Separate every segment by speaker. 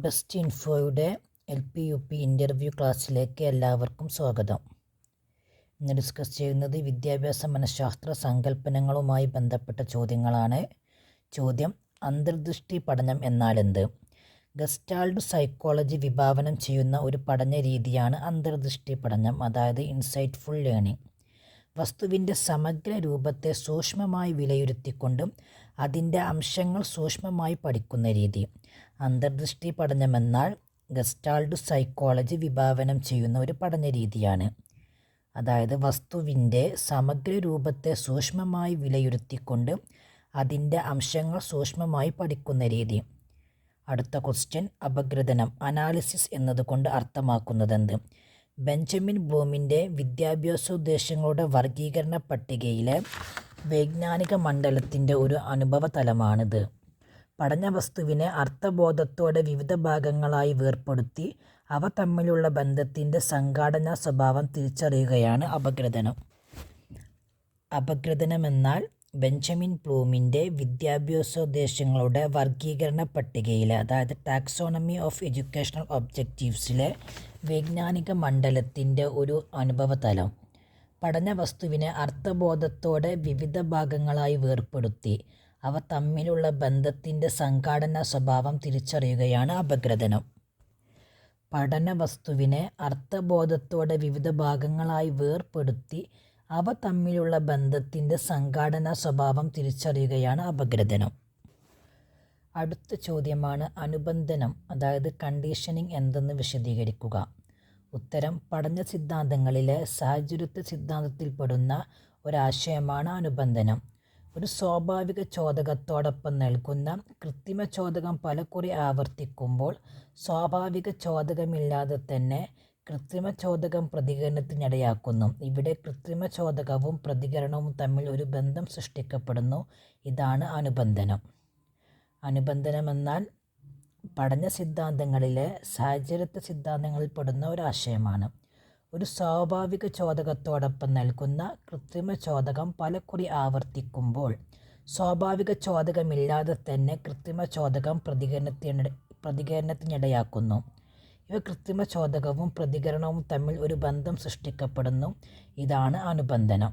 Speaker 1: Best ഇൻഫോയുടെ LP-UP interview ക്ലാസ്സിലേക്ക് എല്ലാവർക്കും സ്വാഗതം. ഇന്ന് ഡിസ്കസ് ചെയ്യുന്നത് വിദ്യാഭ്യാസ മനഃശാസ്ത്ര സങ്കല്പനങ്ങളുമായി ബന്ധപ്പെട്ട ചോദ്യങ്ങളാണ്. ചോദ്യം: അന്തർദൃഷ്ടി പഠനം എന്നാലെന്ത്? ഗസ്റ്റാൾട്ട് സൈക്കോളജി വിഭാവനം ചെയ്യുന്ന ഒരു പഠന രീതിയാണ് അന്തർദൃഷ്ടി പഠനം, അതായത് ഇൻസൈറ്റ്ഫുൾ ലേണിംഗ്. വസ്തുവിൻ്റെ സമഗ്ര രൂപത്തെ സൂക്ഷ്മമായി വിലയിരുത്തിക്കൊണ്ടും അതിൻ്റെ അംശങ്ങൾ സൂക്ഷ്മമായി പഠിക്കുന്ന രീതി. അന്തർദൃഷ്ടി പഠനമെന്നാൽ ഗസ്റ്റാൾട്ട് സൈക്കോളജി വിഭാവനം ചെയ്യുന്ന ഒരു പഠന രീതിയാണ്. അതായത് വസ്തുവിൻ്റെ സമഗ്ര രൂപത്തെ സൂക്ഷ്മമായി വിലയിരുത്തിക്കൊണ്ട് അതിൻ്റെ അംശങ്ങൾ സൂക്ഷ്മമായി പഠിക്കുന്ന രീതി. അടുത്ത ക്വസ്റ്റ്യൻ: അപഗ്രഥനം അനാലിസിസ് എന്നതുകൊണ്ട് അർത്ഥമാക്കുന്നതെന്ത്? ബെഞ്ചമിൻ ബ്ലൂമിൻ്റെ വിദ്യാഭ്യാസോദ്ദേശങ്ങളുടെ വർഗീകരണ പട്ടികയിലെ വൈജ്ഞാനിക മണ്ഡലത്തിൻ്റെ ഒരു അനുഭവതലമാണിത്. പഠന വസ്തുവിനെ അർത്ഥബോധത്തോടെ വിവിധ ഭാഗങ്ങളായി വേർപെടുത്തി അവ തമ്മിലുള്ള ബന്ധത്തിൻ്റെ സംഘാടനാ സ്വഭാവം തിരിച്ചറിയുകയാണ് അപഗ്രഥനം. അപഗ്രഥനമെന്നാൽ ബെഞ്ചമിൻ ബ്ലൂമിൻ്റെ വിദ്യാഭ്യാസോദ്ദേശങ്ങളുടെ വർഗീകരണ പട്ടികയിലെ, അതായത് ടാക്സോണമി ഓഫ് എഡ്യൂക്കേഷണൽ ഒബ്ജക്റ്റീവ്സിലെ വൈജ്ഞാനിക മണ്ഡലത്തിൻ്റെ ഒരു അനുഭവതലം. പഠന വസ്തുവിനെ അർത്ഥബോധത്തോടെ വിവിധ ഭാഗങ്ങളായി വേർപെടുത്തി അവ തമ്മിലുള്ള ബന്ധത്തിൻ്റെ സംഘാടനാ സ്വഭാവം തിരിച്ചറിയുകയാണ് അപഗ്രഥനം. പഠന വസ്തുവിനെ അർത്ഥബോധത്തോടെ വിവിധ ഭാഗങ്ങളായി വേർപെടുത്തി അവ തമ്മിലുള്ള ബന്ധത്തിൻ്റെ സംഘാടനാ സ്വഭാവം തിരിച്ചറിയുകയാണ് അപഗ്രഥനം. അടുത്ത ചോദ്യമാണ് അനുബന്ധനം, അതായത് കണ്ടീഷനിങ് എന്തെന്ന് വിശദീകരിക്കുക. ഉത്തരം: പഠന സിദ്ധാന്തങ്ങളിലെ സാഹചര്യത്വ സിദ്ധാന്തത്തിൽപ്പെടുന്ന ഒരാശയമാണ് അനുബന്ധനം. ഒരു സ്വാഭാവിക ചോദകത്തോടൊപ്പം നൽകുന്ന കൃത്രിമ ചോദകം പലകുറി ആവർത്തിക്കുമ്പോൾ സ്വാഭാവിക ചോദകമില്ലാതെ തന്നെ കൃത്രിമ ചോദകം പ്രതികരണത്തിനിടയാക്കുന്നു. ഇവിടെ കൃത്രിമ ചോദകവും പ്രതികരണവും തമ്മിൽ ഒരു ബന്ധം സൃഷ്ടിക്കപ്പെടുന്നു. ഇതാണ് അനുബന്ധനം. അനുബന്ധനമെന്നാൽ പഠന സിദ്ധാന്തങ്ങളിലെ സാഹചര്യത്വ സിദ്ധാന്തങ്ങളിൽപ്പെടുന്ന ഒരാശയമാണ്. ഒരു സ്വാഭാവിക ചോദകത്തോടൊപ്പം നൽകുന്ന കൃത്രിമ ചോദകം പലകുറി ആവർത്തിക്കുമ്പോൾ സ്വാഭാവിക ചോദകമില്ലാതെ തന്നെ കൃത്രിമ ചോദകം പ്രതികരണത്തിനിടയാക്കുന്നു. ഇവ കൃത്രിമ ചോദകവും പ്രതികരണവും തമ്മിൽ ഒരു ബന്ധം സൃഷ്ടിക്കപ്പെടുന്നു. ഇതാണ് അനുബന്ധനം.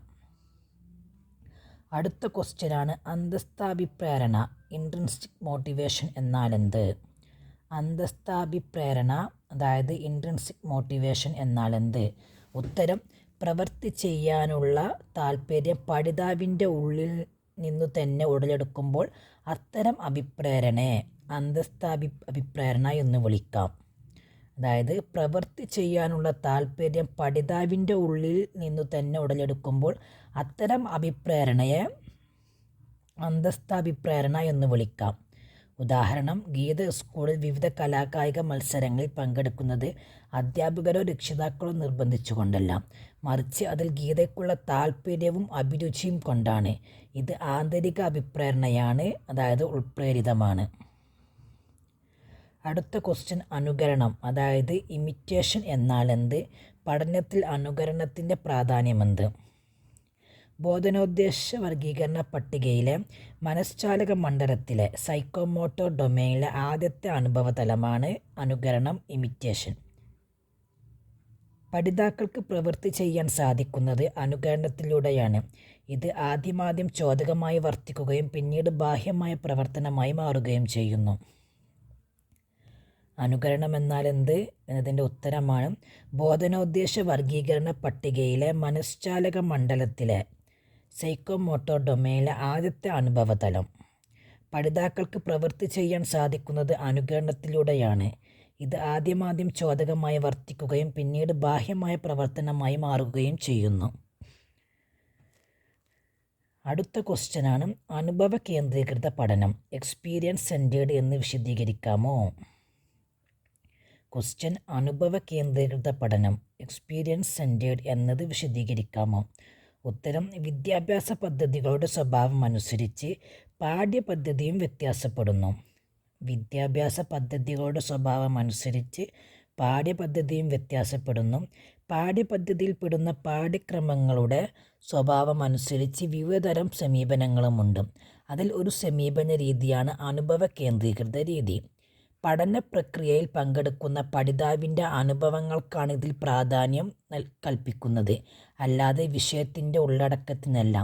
Speaker 1: അടുത്ത ക്വസ്റ്റ്യനാണ് അന്തസ്ഥാഭിപ്രേരണ ഇൻട്രിൻസിക് മോട്ടിവേഷൻ എന്നാലെന്ത്? അന്തസ്ഥാഭിപ്രേരണ, അതായത് ഇൻട്രിൻസിക് മോട്ടിവേഷൻ എന്നാലെന്ത്? ഉത്തരം: പ്രവൃത്തി ചെയ്യാനുള്ള താൽപ്പര്യം പഠിതാവിൻ്റെ ഉള്ളിൽ നിന്നു തന്നെ ഉടലെടുക്കുമ്പോൾ അത്തരം അഭിപ്രേരണയെ അന്തസ്ഥാഭിപ്രേരണ എന്ന് വിളിക്കാം. അതായത് പ്രവൃത്തി ചെയ്യാനുള്ള താൽപ്പര്യം പഠിതാവിൻ്റെ ഉള്ളിൽ നിന്നു തന്നെ ഉടലെടുക്കുമ്പോൾ അത്തരം അഭിപ്രേരണയെ അന്തസ്ഥാഭിപ്രേരണ എന്ന് വിളിക്കാം. ഉദാഹരണം: ഗീത സ്കൂളിൽ വിവിധ കലാകായിക മത്സരങ്ങളിൽ പങ്കെടുക്കുന്നത് അധ്യാപകരോ രക്ഷിതാക്കളോ നിർബന്ധിച്ചുകൊണ്ടല്ല, മറിച്ച് അതിൽ ഗീതയ്ക്കുള്ള താൽപ്പര്യവും അഭിരുചിയും കൊണ്ടാണ്. ഇത് ആന്തരിക അഭിപ്രേരണയാണ്, അതായത് ഉൾപ്രേരിതമാണ്. അടുത്ത ക്വസ്റ്റ്യൻ അനുകരണം, അതായത് ഇമിറ്റേഷൻ എന്നാലെന്ത്? പഠനത്തിൽ അനുകരണത്തിൻ്റെ പ്രാധാന്യമെന്ത്? ബോധനോദ്ദേശ വർഗീകരണ പട്ടികയിലെ മനഃശാലക മണ്ഡലത്തിലെ സൈക്കോമോട്ടോർ ഡൊമെയിനിലെ ആദ്യത്തെ അനുഭവതലമാണ് അനുകരണം, ഇമിറ്റേഷൻ. പഠിതാക്കൾക്ക് പ്രവൃത്തി ചെയ്യാൻ സാധിക്കുന്നത് അനുകരണത്തിലൂടെയാണ്. ഇത് ആദ്യം ചോദകമായി വർത്തിക്കുകയും പിന്നീട് ബാഹ്യമായ പ്രവർത്തനമായി മാറുകയും ചെയ്യുന്നു. അനുകരണം എന്നാലെന്ത് എന്നതിൻ്റെ ഉത്തരമാണ് ബോധനോദ്ദേശ വർഗീകരണ പട്ടികയിലെ മനഃശാലക മണ്ഡലത്തിലെ സൈക്കോമോട്ടോർ ഡൊമെയിനിലെ ആദ്യത്തെ അനുഭവതലം. പഠിതാക്കൾക്ക് പ്രവൃത്തി ചെയ്യാൻ സാധിക്കുന്നത് അനുകരണത്തിലൂടെയാണ്. ഇത് ആദ്യം ചോദകമായി വർത്തിക്കുകയും പിന്നീട് ബാഹ്യമായ പ്രവർത്തനമായി മാറുകയും ചെയ്യുന്നു. അടുത്ത ക്വസ്റ്റ്യനാണ് അനുഭവ കേന്ദ്രീകൃത പഠനം എക്സ്പീരിയൻസ് സെൻറ്റേർഡ് എന്ന് വിശദീകരിക്കാമോ? ക്വസ്റ്റ്യൻ: അനുഭവ കേന്ദ്രീകൃത പഠനം എക്സ്പീരിയൻസ് സെൻറ്റേർഡ് എന്നത് വിശദീകരിക്കാമോ? ഉത്തരം: വിദ്യാഭ്യാസ പദ്ധതികളുടെ സ്വഭാവം അനുസരിച്ച് പാഠ്യപദ്ധതിയും വ്യത്യാസപ്പെടുന്നു. വിദ്യാഭ്യാസ പദ്ധതികളുടെ സ്വഭാവം അനുസരിച്ച് പാഠ്യപദ്ധതിയും വ്യത്യാസപ്പെടുന്നു. പാഠ്യപദ്ധതിയിൽപ്പെടുന്ന പാഠ്യക്രമങ്ങളുടെ സ്വഭാവം അനുസരിച്ച് വിവിധതരം സമീപനങ്ങളുമുണ്ട്. അതിൽ ഒരു സമീപന രീതിയാണ് അനുഭവ കേന്ദ്രീകൃത രീതി. പഠന പ്രക്രിയയിൽ പങ്കെടുക്കുന്ന പഠിതാവിൻ്റെ അനുഭവങ്ങൾക്കാണ് ഇതിൽ പ്രാധാന്യം കൽപ്പിക്കുന്നത്, അല്ലാതെ വിഷയത്തിൻ്റെ ഉള്ളടക്കത്തിനല്ല.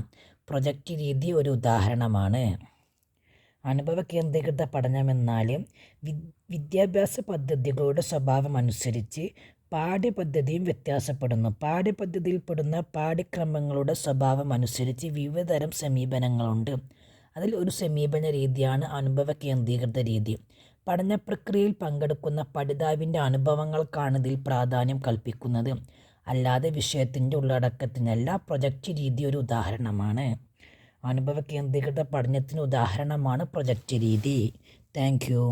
Speaker 1: പ്രൊജക്റ്റ് രീതി ഒരു ഉദാഹരണമാണ്. അനുഭവ കേന്ദ്രീകൃത പഠനമെന്നാൽ വിദ്യാഭ്യാസ പദ്ധതികളുടെ സ്വഭാവമനുസരിച്ച് പാഠ്യപദ്ധതിയും വ്യത്യാസപ്പെടുന്നു. പാഠ്യപദ്ധതിയിൽപ്പെടുന്ന പാഠ്യക്രമങ്ങളുടെ സ്വഭാവമനുസരിച്ച് വിവിധതരം സമീപനങ്ങളുണ്ട്. അതിൽ ഒരു സമീപന രീതിയാണ് അനുഭവ കേന്ദ്രീകൃത രീതി. പഠന പ്രക്രിയയിൽ പങ്കെടുക്കുന്ന പഠിതാവിൻ്റെ അനുഭവങ്ങൾക്കാണ് ഇതിൽ പ്രാധാന്യം കൽപ്പിക്കുന്നത്, അല്ലാതെ വിഷയത്തിൻ്റെ ഉള്ളടക്കത്തിനല്ല. പ്രൊജക്റ്റ് രീതി ഒരു ഉദാഹരണമാണ്. അനുഭവ കേന്ദ്രീകൃത പഠനത്തിന് ഉദാഹരണമാണ് പ്രൊജക്റ്റ് രീതി. Thank you.